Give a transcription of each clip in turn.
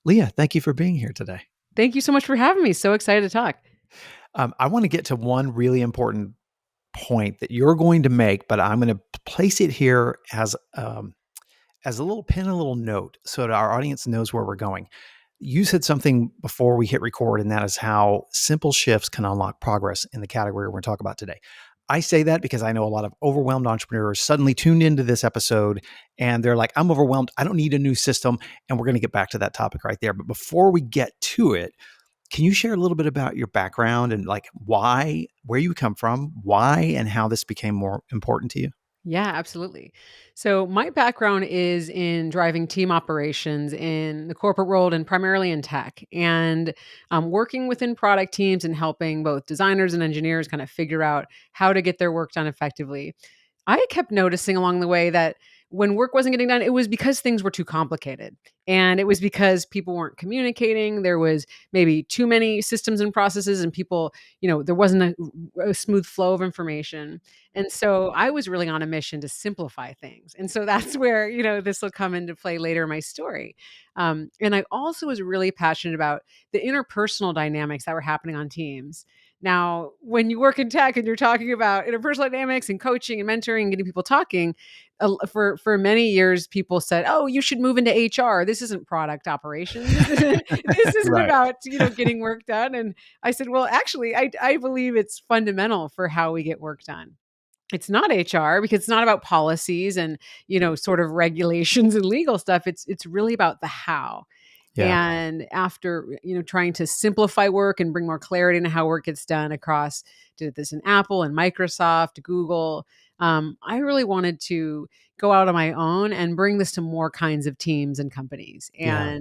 Leah, thank you for being here today. Thank you so much for having me. So excited to talk. I want to get to one really important point that you're going to make, but I'm going to place it here as a little pin, a little note, so that our audience knows where we're going. You said something before we hit record, and that is how simple shifts can unlock progress in the category we're going to talk about today. I say that because I know a lot of overwhelmed entrepreneurs suddenly tuned into this episode and they're like, I'm overwhelmed. I don't need a new system. And we're going to get back to that topic right there. But before we get to it, can you share a little bit about your background and like why, where you come from, why, and how this became more important to you? Yeah, absolutely. So, my background is in driving team operations in the corporate world and primarily in tech, and working within product teams and helping both designers and engineers kind of figure out how to get their work done effectively. I kept noticing along the way that when work wasn't getting done, it was because things were too complicated. And it was because people weren't communicating. There was maybe too many systems and processes, and people, there wasn't a smooth flow of information. And so I was really on a mission to simplify things. And so that's where, this will come into play later in my story. And I also was really passionate about the interpersonal dynamics that were happening on teams. Now, when you work in tech and you're talking about interpersonal dynamics and coaching and mentoring and getting people talking, for many years, people said, "Oh, you should move into HR. This isn't product operations. This isn't Right. about getting work done." And I said, "Well, actually, I believe it's fundamental for how we get work done. It's not HR because it's not about policies and sort of regulations and legal stuff. It's really about the how." Yeah. And after, trying to simplify work and bring more clarity into how work gets done across, did this in Apple and Microsoft, Google, I really wanted to go out on my own and bring this to more kinds of teams and companies. Yeah.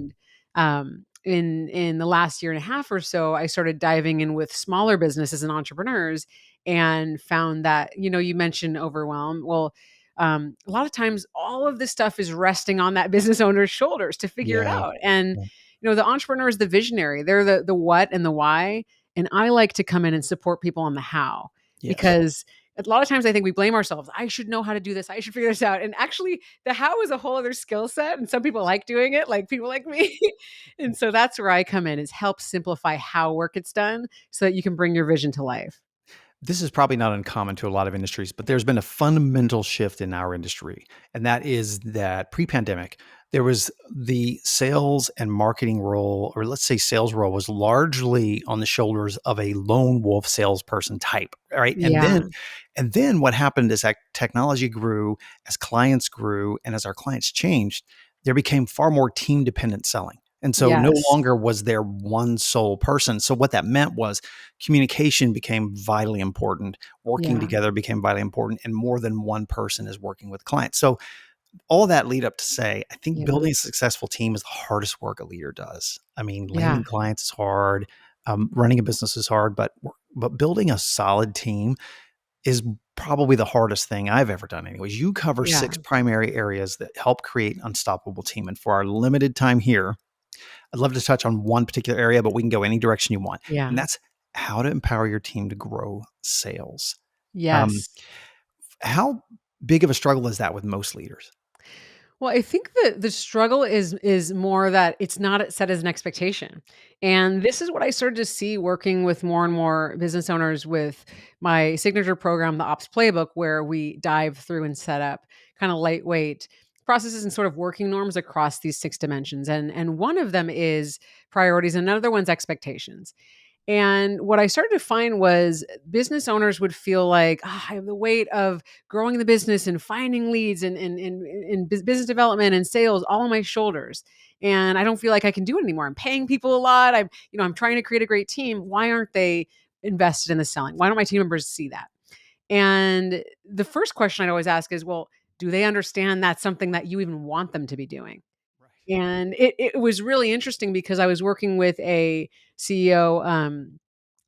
And in the last year and a half or so, I started diving in with smaller businesses and entrepreneurs and found that, you mentioned overwhelm. Well, a lot of times all of this stuff is resting on that business owner's shoulders to figure it Yeah. out. And, Yeah. the entrepreneur is the visionary. They're the what and the why. And I like to come in and support people on the how, Yes. because a lot of times I think we blame ourselves. I should know how to do this. I should figure this out. And actually, the how is a whole other skill set. And some people like doing it, like people like me. And so that's where I come in, is help simplify how work gets done so that you can bring your vision to life. This is probably not uncommon to a lot of industries, but there's been a fundamental shift in our industry. And that is that pre-pandemic, there was the sales and marketing role, or let's say sales role, was largely on the shoulders of a lone wolf salesperson type, right? Yeah. And then what happened is that technology grew, as clients grew, and as our clients changed, there became far more team dependent selling. And so no Yes. longer was there one sole person. So what that meant was communication became vitally important, working Yeah. together became vitally important, and more than one person is working with clients. So all that lead up to say, I think building a Yes. successful team is the hardest work a leader does. I mean, Yeah. landing clients is hard, running a business is hard, but building a solid team is probably the hardest thing I've ever done. Anyways, you cover Yeah. six primary areas that help create an unstoppable team, and for our limited time here, I'd love to touch on one particular area, but we can go any direction you want. And Yeah. that's how to empower your team to grow sales. Um, Yes. how big of a struggle is that with most leaders? Well, I think the struggle is more that it's not set as an expectation. And this is what I started to see working with more and more business owners with my signature program, the Ops Playbook, where we dive through and set up kind of lightweight processes and sort of working norms across these six dimensions. And one of them is priorities, and another one's expectations. And what I started to find was business owners would feel like, "Ah, I have the weight of growing the business and finding leads and business development and sales all on my shoulders. And I don't feel like I can do it anymore. I'm paying people a lot. I'm trying to create a great team. Why aren't they invested in the selling? Why don't my team members see that?" And the first question I'd always ask is, well, do they understand that's something that you even want them to be doing? Right. And it was really interesting because I was working with a CEO,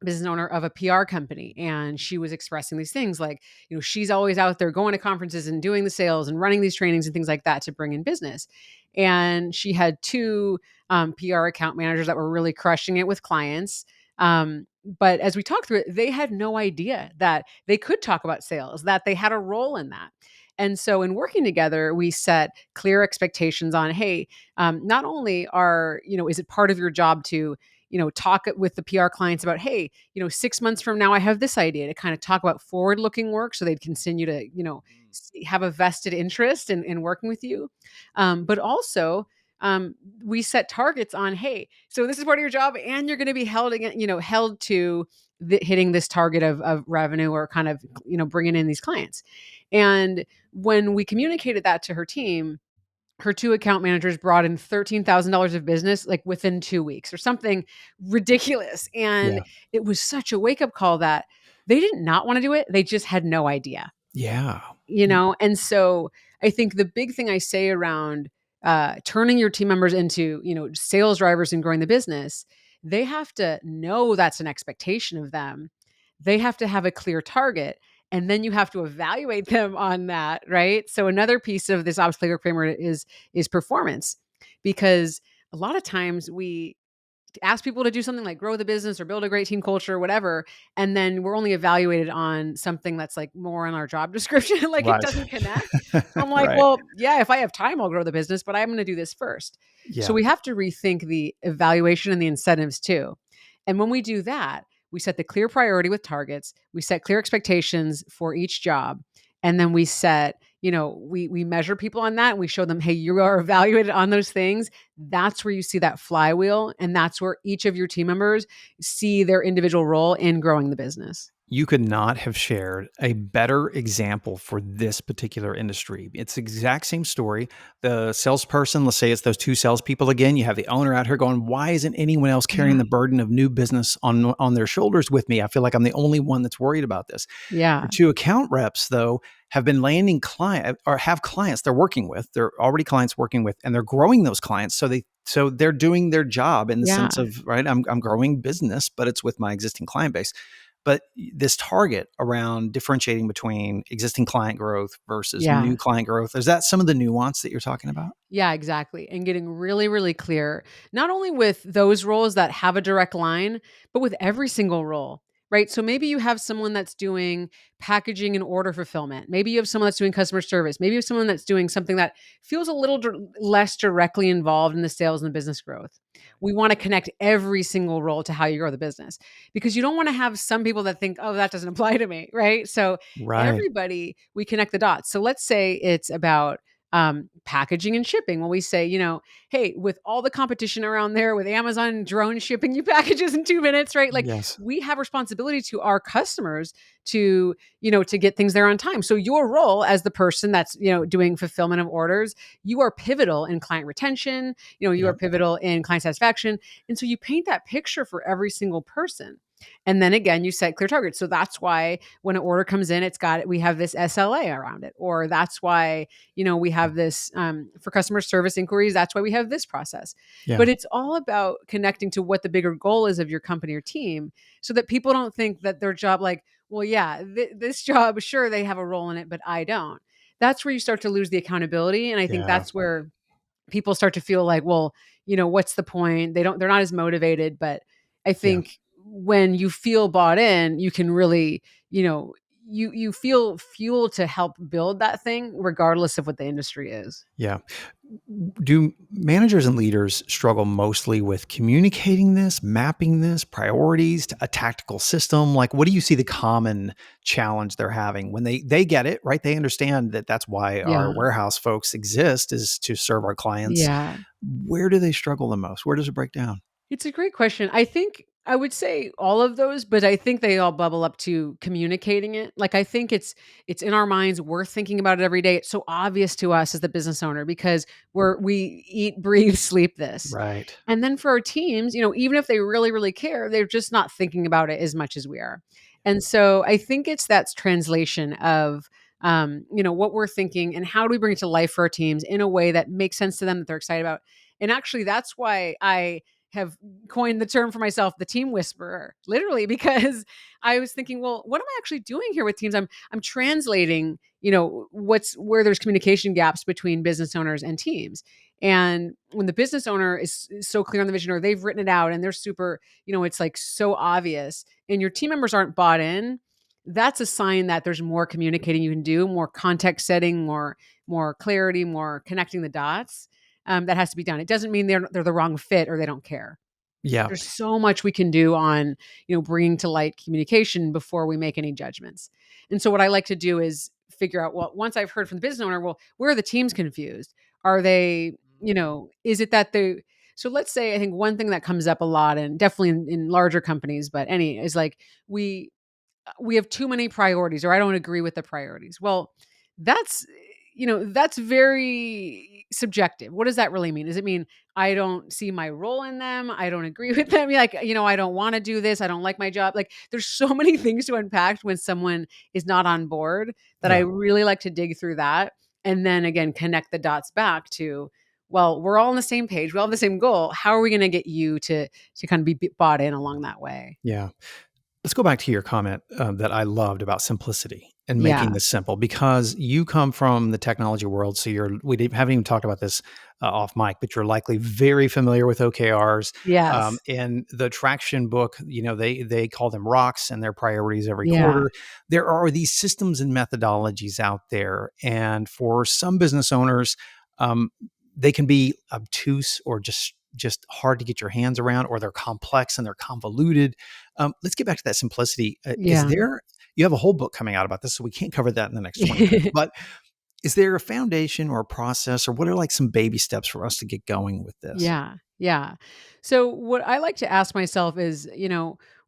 business owner of a PR company, and she was expressing these things like, she's always out there going to conferences and doing the sales and running these trainings and things like that to bring in business. And she had two PR account managers that were really crushing it with clients. But as we talked through it, they had no idea that they could talk about sales, that they had a role in that. And so in working together, we set clear expectations on, hey, not only is it part of your job to, talk with the PR clients about, hey, 6 months from now, I have this idea, to kind of talk about forward looking work so they'd continue to, have a vested interest in working with you. But also, um, we set targets on, hey, so this is part of your job and you're going to be held to hitting this target of revenue, or kind of, bringing in these clients. And when we communicated that to her team, her two account managers brought in $13,000 of business like within 2 weeks or something ridiculous. Yeah. And it was such a wake up call that they did not want to do it. They just had no idea. Yeah. And so I think the big thing I say around turning your team members into, sales drivers and growing the business, they have to know that's an expectation of them. They have to have a clear target, and then you have to evaluate them on that, right? So another piece of this obstacle framework is performance, because a lot of times we ask people to do something like grow the business or build a great team culture or whatever, and then we're only evaluated on something that's like more on our job description. Like, it Right. doesn't connect. I'm like, Right. well, yeah, if I have time I'll grow the business, but I'm going to do this first. So Yeah. we have to rethink the evaluation and the incentives too. And when we do that, we set the clear priority with targets, we set clear expectations for each job, and then we set, we measure people on that, and we show them, hey, you are evaluated on those things. That's where you see that flywheel. And that's where each of your team members see their individual role in growing the business. You could not have shared a better example for this particular industry. It's the exact same story. The salesperson, let's say it's those two salespeople again. You have the owner out here going, "Why isn't anyone else carrying Yeah. the burden of new business on their shoulders with me? I feel like I'm the only one that's worried about this." The Yeah. two account reps, though, have been landing client or have clients they're working with. They're already clients working with, and they're growing those clients. So they're doing their job in the Yeah. sense of, right, I'm growing business, but it's with my existing client base. But this target around differentiating between existing client growth versus new Yeah. client growth, is that some of the nuance that you're talking about? Yeah, exactly. And getting really, really clear, not only with those roles that have a direct line, but with every single role, right? So maybe you have someone that's doing packaging and order fulfillment. Maybe you have someone that's doing customer service. Maybe you have someone that's doing something that feels a little less directly involved in the sales and the business growth. We want to connect every single role to how you grow the business, because you don't want to have some people that think, oh, that doesn't apply to me, right? So Right. everybody, we connect the dots. So let's say it's about packaging and shipping. When we say, hey, with all the competition around there with Amazon drone shipping you packages in 2 minutes, right? Like, Yes. we have responsibility to our customers to, to get things there on time. So your role as the person that's, doing fulfillment of orders, you are pivotal in client retention, you are Yep. pivotal in client satisfaction. And so you paint that picture for every single person. And then again, you set clear targets. So that's why when an order comes in, we have this SLA around it. Or that's why, we have this for customer service inquiries. That's why we have this process. Yeah. But it's all about connecting to what the bigger goal is of your company or team, so that people don't think that their job, like, well, yeah, this job, sure, they have a role in it, but I don't. That's where you start to lose the accountability. And I think Yeah. that's where people start to feel like, well, what's the point? They're not as motivated. But I Yeah. think when you feel bought in, you can really, you know, you feel fuel to help build that thing regardless of what the industry is. Yeah. Do managers and leaders struggle mostly with communicating this, mapping this, priorities, a tactical system? Like, what do you see the common challenge they're having when they get it, right? They understand that that's why our Yeah. warehouse folks exist, is to serve our clients. Yeah. Where do they struggle the most? Where does it break down? It's a great question. I think I would say all of those, but I think they all bubble up to communicating it. Like, I think it's in our minds. We're thinking about it every day. It's so obvious to us as the business owner, because we eat, breathe, sleep this. Right. And then for our teams, even if they really, really care, they're just not thinking about it as much as we are. And so I think it's that translation of what we're thinking and how do we bring it to life for our teams in a way that makes sense to them, that they're excited about. And actually, that's why I have coined the term for myself, the team whisperer, literally, because I was thinking, well, what am I actually doing here with teams? I'm translating, where there's communication gaps between business owners and teams. And when the business owner is so clear on the vision, or they've written it out and they're super, it's like so obvious, and your team members aren't bought in, that's a sign that there's more communicating you can do, more context setting, more clarity, more connecting the dots, that has to be done. It doesn't mean they're the wrong fit or they don't care. Yeah. There's so much we can do on, bringing to light communication before we make any judgments. And so what I like to do is figure out, well, once I've heard from the business owner, well, where are the teams confused? Are they, is it that they so let's say I think one thing that comes up a lot and definitely in larger companies, but any is like we we have too many priorities or I don't agree with the priorities. Well, that's that's very subjective. What does that really mean? Does it mean I don't see my role in them? I don't agree with them. Like, I don't want to do this. I don't like my job. Like there's so many things to unpack when someone is not on board that I Yeah. really like to dig through that and then again connect the dots back to, well, we're all on the same page. We all have the same goal. How are we going to get you to kind of be bought in along that way? Yeah. Let's go back to your comment that I loved about simplicity and making Yeah. this simple because you come from the technology world. So haven't even talked about this off mic, but you're likely very familiar with OKRs. Yes. In the traction book, they call them rocks and their priorities every Yeah. quarter. There are these systems and methodologies out there, and for some business owners, um, they can be obtuse or just hard to get your hands around, or they're complex and they're convoluted. Let's get back to that simplicity. Is Yeah. there, you have a whole book coming out about this, so we can't cover that in the next 20 minutes, but is there a foundation or a process, or what are like some baby steps for us to get going with this? Yeah, yeah. So what I like to ask myself is,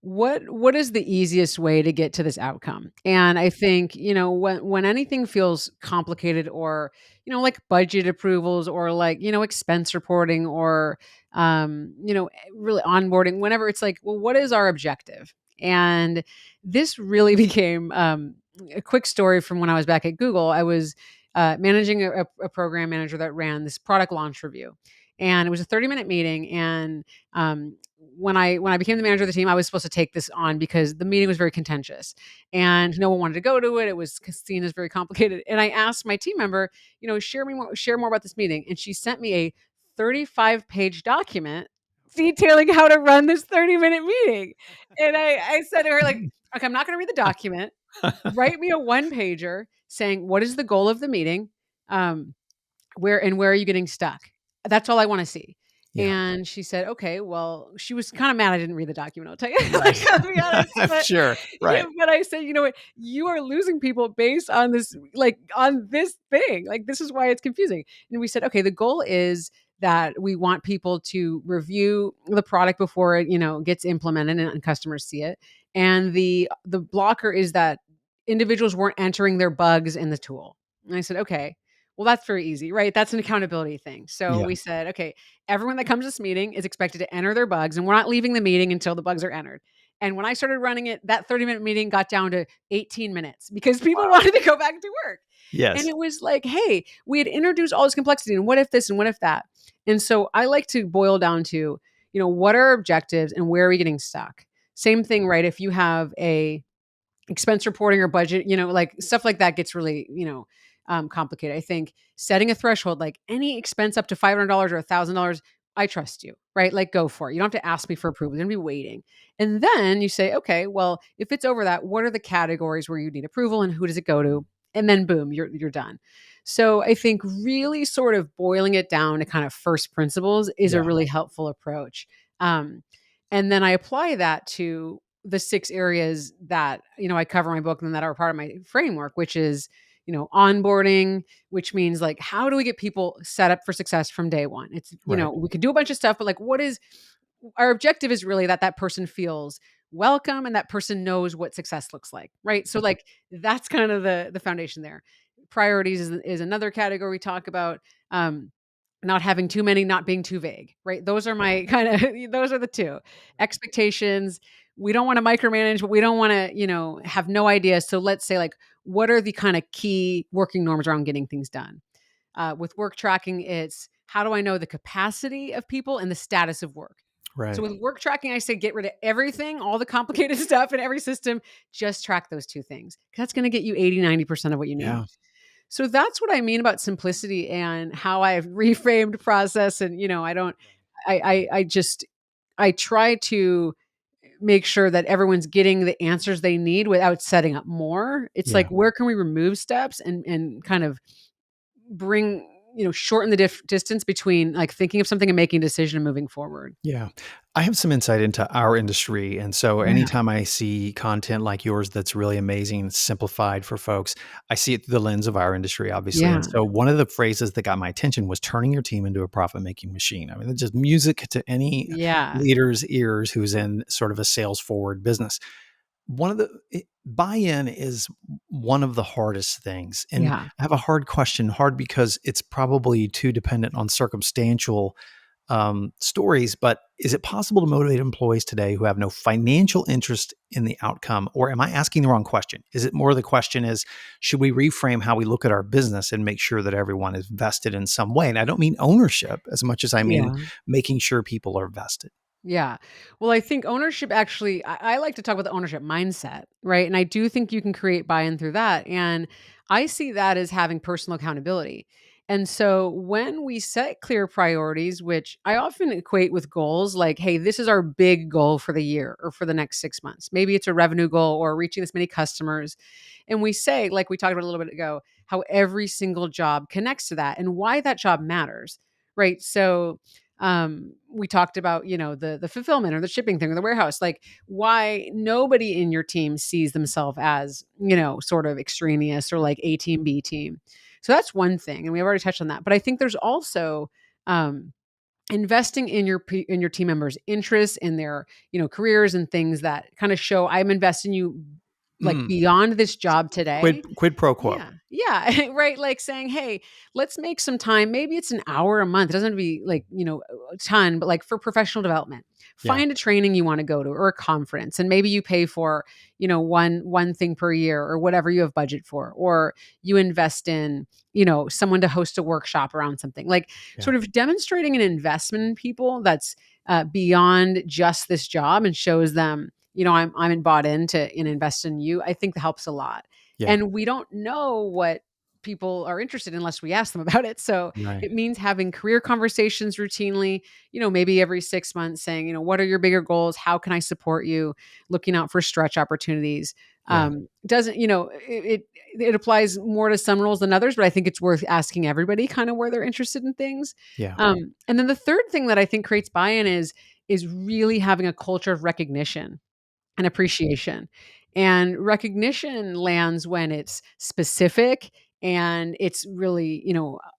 what is the easiest way to get to this outcome? And I think, when anything feels complicated or, like budget approvals or like, expense reporting or really onboarding, whenever it's like, well, what is our objective? And this really became a quick story from when I was back at Google. I was managing a program manager that ran this product launch review and it was a 30-minute meeting and when I became the manager of the team I was supposed to take this on because the meeting was very contentious and no one wanted to go to it. It was seen as very complicated and I asked my team member, share more about this meeting, and she sent me a 35-page document detailing how to run this 30-minute meeting. And I said to her, like, okay, I'm not going to read the document. Write me a one pager saying what is the goal of the meeting, um, where are you getting stuck? That's all I wanna see. Yeah. And she said, "Okay." Well, she was kinda mad I didn't read the document, I'll tell you. Right. Like, I'll be honest, but Sure. yeah, Right. but I said, "You know what? You are losing people based on this, like, on this thing. Like, this is why it's confusing." And we said, "Okay, the goal is that we want people to review the product before it, gets implemented and customers see it. And the blocker is that individuals weren't entering their bugs in the tool." And I said, "Okay, well, that's very easy, right? That's an accountability thing." So Yeah. we said, okay, everyone that comes to this meeting is expected to enter their bugs, and we're not leaving the meeting until the bugs are entered. And when I started running it, that 30-minute meeting got down to 18 minutes because people Wow. wanted to go back to work. And Yes. it was like, hey, we had introduced all this complexity and what if this and what if that. And so I like to boil down to, what are our objectives and where are we getting stuck? Same thing, right? If you have a expense reporting or budget, like stuff like that gets really, complicated. I think setting a threshold, like any expense up to $500 or $1,000, I trust you, right? Like go for it. You don't have to ask me for approval. You're gonna be waiting. And then you say, okay, well, if it's over that, what are the categories where you need approval and who does it go to? And then boom, you're done. So I think really sort of boiling it down to kind of first principles is a Yeah. really helpful approach. Um, and then I apply that to the 6 areas that, I cover in my book and that are part of my framework, which is, onboarding, which means like, how do we get people set up for success from day one? It's, Right. we could do a bunch of stuff, but like, what is our objective is really that that person feels welcome and that person knows what success looks like, right? So like, that's kind of the foundation there. Priorities is another category we talk about. Not having too many, not being too vague, right? Those are my kind of those are the 2. Expectations, we don't wanna micromanage, but we don't wanna, have no idea. So let's say like, what are the kinda key working norms around getting things done? With work tracking, it's how do I know the capacity of people and the status of work? So Right. with work tracking, I say get rid of everything, all the complicated stuff in every system, just track those 2 things. That's gonna get you 80-90% of what you need. Yeah. So that's what I mean about simplicity and how I've reframed process and, I don't I just I try to make sure that everyone's getting the answers they need without setting up more. It's like, Yeah. where can we remove steps and kind of bring, shorten the distance between like thinking of something and making a decision and moving forward. Yeah. I have some insight into our industry. And so Yeah. anytime I see content like yours that's really amazing and simplified for folks, I see it through the lens of our industry, obviously. And Yeah. so one of the phrases that got my attention was turning your team into a profit making machine. I mean, it's just music to any Yeah. leader's ears who's in sort of a sales forward business. One of the buy-in is one of the hardest things. And Yeah. I have a hard question, hard because it's probably too dependent on circumstantial stories, but is it possible to motivate employees today who have no financial interest in the outcome? Or am I asking the wrong question? Is it more the question is, should we reframe how we look at our business and make sure that everyone is vested in some way? And I don't mean ownership as much as I mean Yeah. making sure people are vested. Yeah. Well, I think ownership actually, I like to talk about the ownership mindset, right? And I do think you can create buy in through that. And I see that as having personal accountability. And so when we set clear priorities, which I often equate with goals like, hey, this is our big goal for the year or for the next 6 months. Maybe it's a revenue goal or reaching this many customers. And we say, like we talked about a little bit ago, how every single job connects to that and why that job matters, right? So, we talked about, the fulfillment or the shipping thing or the warehouse, like why nobody in your team sees themselves as, sort of extraneous or like A team, B team. So that's one thing. And we've already touched on that. But I think there's also um investing in in your team members' interests in their, careers and things that kind of show I'm investing you like Mm. beyond this job Quid today. quid pro quo. Yeah. Yeah. Right. Like saying, hey, let's make some time. Maybe it's an hour a month. It doesn't have to be like, a ton, but like for professional development. Yeah, Find a training you want to go to or a conference. And maybe you pay for, one thing per year or whatever you have budget for, or you invest in, someone to host a workshop around something. Like yeah, sort of demonstrating an investment in people that's beyond just this job and shows them, I'm bought into and invest in you. I think that helps a lot. yeah. And we don't know what people are interested in unless we ask them about it. So Right. it means having career conversations routinely, maybe every 6 months saying, what are your bigger goals? How can I support you? Looking out for stretch opportunities. Yeah, Doesn't, it applies more to some roles than others, but I think it's worth asking everybody kind of where they're interested in things. yeah. And then the third thing that I think creates buy-in is really having a culture of recognition and appreciation. And recognition lands when it's specific and it's really,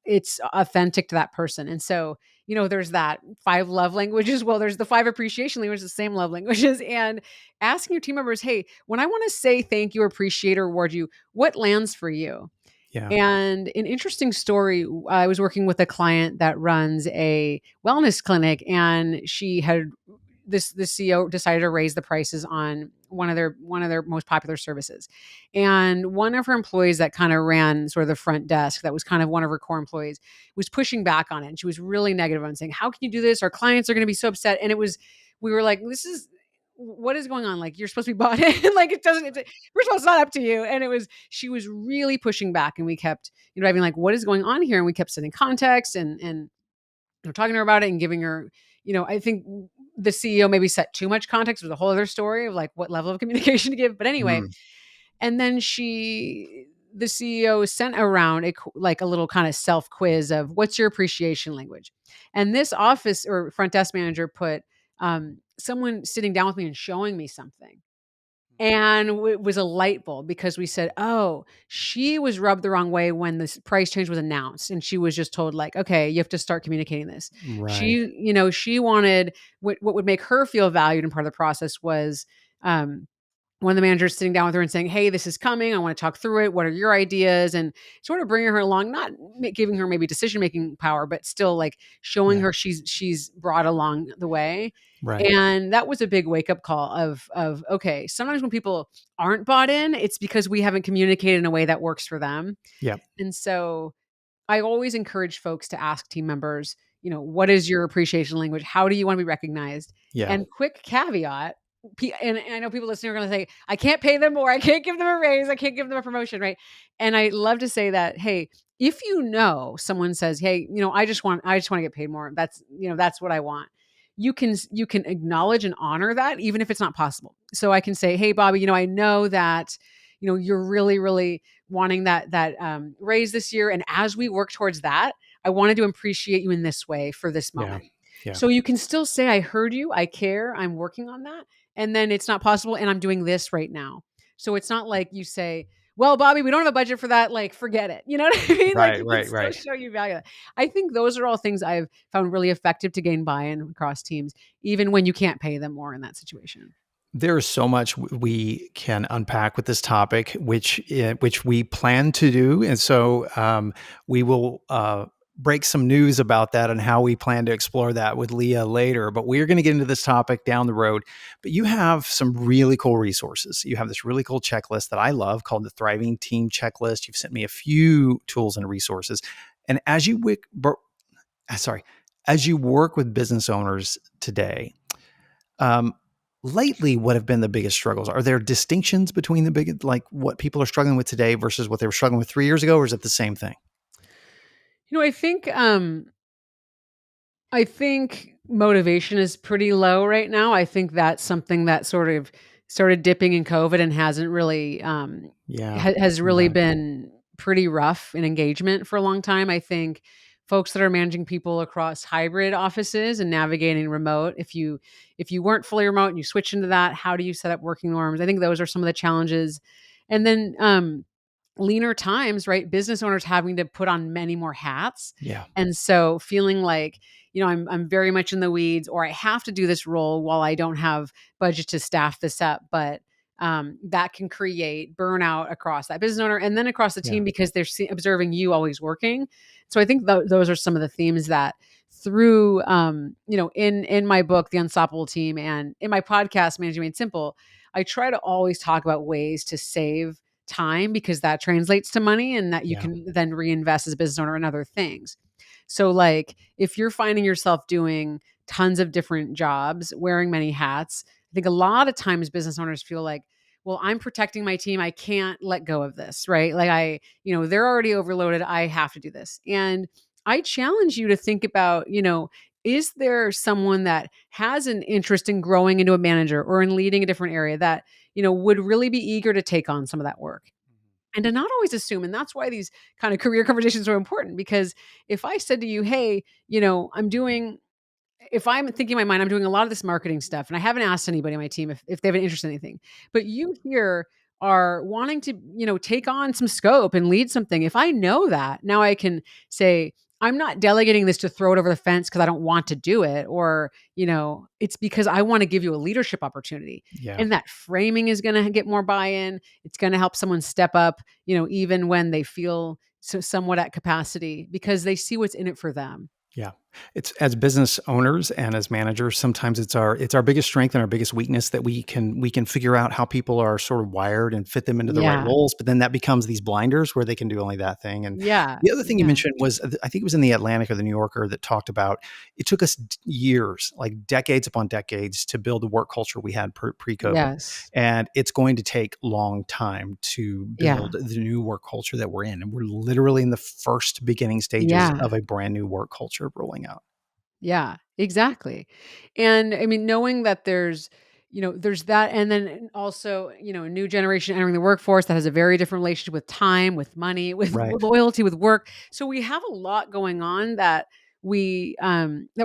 it's authentic to that person. And so, there's that 5 love languages. Well, there's the 5 appreciation languages, the same love languages. And asking your team members, hey, when I want to say thank you, appreciate, or reward you, what lands for you? Yeah. And an interesting story, I was working with a client that runs a wellness clinic, and she had the CEO decided to raise the prices on one of their most popular services. And one of her employees that kind of ran sort of the front desk, that was kind of one of her core employees, was pushing back on it. And she was really negative on saying, how can you do this? Our clients are going to be so upset. And we were like, this is what is going on? Like, you're supposed to be bought in. Like, it doesn't, first of all, it's not up to you. And she was really pushing back. And we kept, being like, what is going on here? And we kept sending context and talking to her about it and giving her, I think the CEO maybe set too much context with a whole other story of like what level of communication to give. But anyway, Mm. and then the CEO sent around like a little kind of self quiz of what's your appreciation language. And this office or front desk manager put someone sitting down with me and showing me something. And it was a light bulb because we said, "Oh, she was rubbed the wrong way when this price change was announced, and she was just told like, okay, you have to start communicating this.' Right. She wanted what would make her feel valued, and part of the process was, um, one of the managers sitting down with her and saying, "Hey, this is coming. I want to talk through it. What are your ideas?" And sort of bringing her along, not giving her maybe decision making power, but still like showing Yeah. her she's brought along the way. Right. And that was a big wake up call of okay, sometimes when people aren't bought in, it's because we haven't communicated in a way that works for them. Yeah. And so I always encourage folks to ask team members, what is your appreciation language? How do you want to be recognized? Yeah. And quick caveat, and I know people listening are going to say, I can't pay them more. I can't give them a raise. I can't give them a promotion. Right. And I love to say that, hey, if someone says, hey, I just want to get paid more. That's what I want. you can acknowledge and honor that even if it's not possible. So I can say, "Hey Bobby, I know that you're really wanting that raise this year, and as we work towards that, I wanted to appreciate you in this way for this Yeah. moment." Yeah. So you can still say, "I heard you, I care, I'm working on that, and then it's not possible and I'm doing this right now." So it's not like you say, "Well, Bobby, we don't have a budget for that, like, forget it." You know what I mean? Like, Right, you can right, still right. show you value that. I think those are all things I've found really effective to gain buy-in across teams, even when you can't pay them more in that situation. There is so much we can unpack with this topic, which we plan to do, and so we will break some news about that and how we plan to explore that with Leah later. But we are going to get into this topic down the road. But you have some really cool resources. You have this really cool checklist that I love called the Thriving Team Checklist. You've sent me a few tools and resources, and sorry, as you work with business owners today, um, lately, what have been the biggest struggles? Are there distinctions between like what people are struggling with today versus what they were struggling with 3 years ago, or is it the same thing? I think motivation is pretty low right now. I think that's something that sort of started dipping in COVID and hasn't really Yeah. has really Yeah. been pretty rough in engagement for a long time. I think folks that are managing people across hybrid offices and navigating remote, if you weren't fully remote and you switch into that, how do you set up working norms? I think those are some of the challenges. And then leaner times, right? Business owners having to put on many more hats. Yeah. And so feeling like, I'm very much in the weeds, or I have to do this role while I don't have budget to staff this up. But that can create burnout across that business owner and then across the Yeah. team because they're observing you always working. So I think those are some of the themes that through, in my book, The Unstoppable Team, and in my podcast, Managing Made Simple, I try to always talk about ways to save time because that translates to money and that you Yeah. can then reinvest as a business owner in other things. So like if you're finding yourself doing tons of different jobs, wearing many hats, I think a lot of times business owners feel like, well, I'm protecting my team. I can't let go of this, right? Like they're already overloaded. I have to do this. And I challenge you to think about, is there someone that has an interest in growing into a manager or in leading a different area that, would really be eager to take on some of that work? And to not always assume, and that's why these kind of career conversations are important, because if I said to you, "Hey, I'm doing," if I'm thinking in my mind, I'm doing a lot of this marketing stuff, and I haven't asked anybody on my team if they have an interest in anything. But you here are wanting to, take on some scope and lead something. If I know that, now I can say, I'm not delegating this to throw it over the fence because I don't want to do it, or, it's because I want to give you a leadership opportunity. Yeah. And that framing is going to get more buy-in. It's going to help someone step up, even when they feel somewhat at capacity because they see what's in it for them. Yeah. It's as business owners and as managers, sometimes it's our biggest strength and our biggest weakness that we can figure out how people are sort of wired and fit them into the right Yeah. roles, but then that becomes these blinders where they can do only that thing. And Yeah, the other thing you yeah, mentioned was I think it was in the Atlantic or the New Yorker that talked about it took us years, like decades upon decades to build the work culture we had pre-COVID. yes, And it's going to take long time to yeah, build the new work culture that we're in. And we're literally in the first beginning stages yeah, of a brand new work culture rolling out. yeah, exactly. And I mean, knowing that there's that, and then also, a new generation entering the workforce that has a very different relationship with time, with money, with Right. loyalty, with work. So we have a lot going on that we're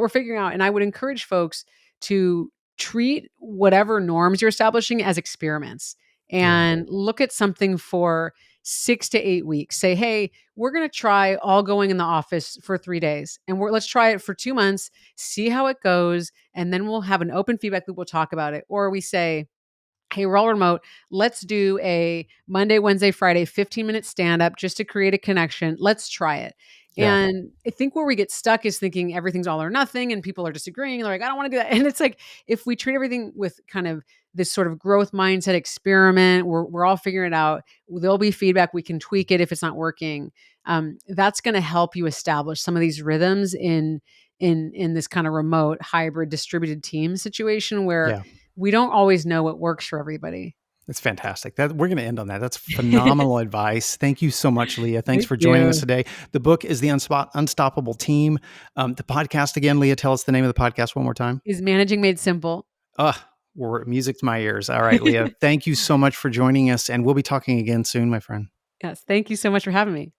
figuring out. And I would encourage folks to treat whatever norms you're establishing as experiments Yeah. and look at something for 6 to 8 weeks. Say, hey, we're going to try all going in the office for 3 days, and let's try it for 2 months, see how it goes, and then we'll have an open feedback loop. We'll talk about it. Or we say, hey, we're all remote. Let's do a Monday, Wednesday, Friday, 15-minute stand up just to create a connection. Let's try it. Yeah. And I think where we get stuck is thinking everything's all or nothing and people are disagreeing. They're like, I don't want to do that. And it's like, if we treat everything with kind of this sort of growth mindset experiment, we're all figuring it out. There'll be feedback. We can tweak it if it's not working. That's going to help you establish some of these rhythms in this kind of remote hybrid distributed team situation where Yeah. we don't always know what works for everybody. That's fantastic. That we're going to end on that. That's phenomenal advice. Thank you so much, Leah. Thanks Thank for joining us you. today. The book is The Unstoppable Team. The podcast again, Leah, tell us the name of the podcast one more time. Is managing made simple? Ugh, music to my ears. All right, Leah, thank you so much for joining us, and we'll be talking again soon, my friend. Yes, thank you so much for having me.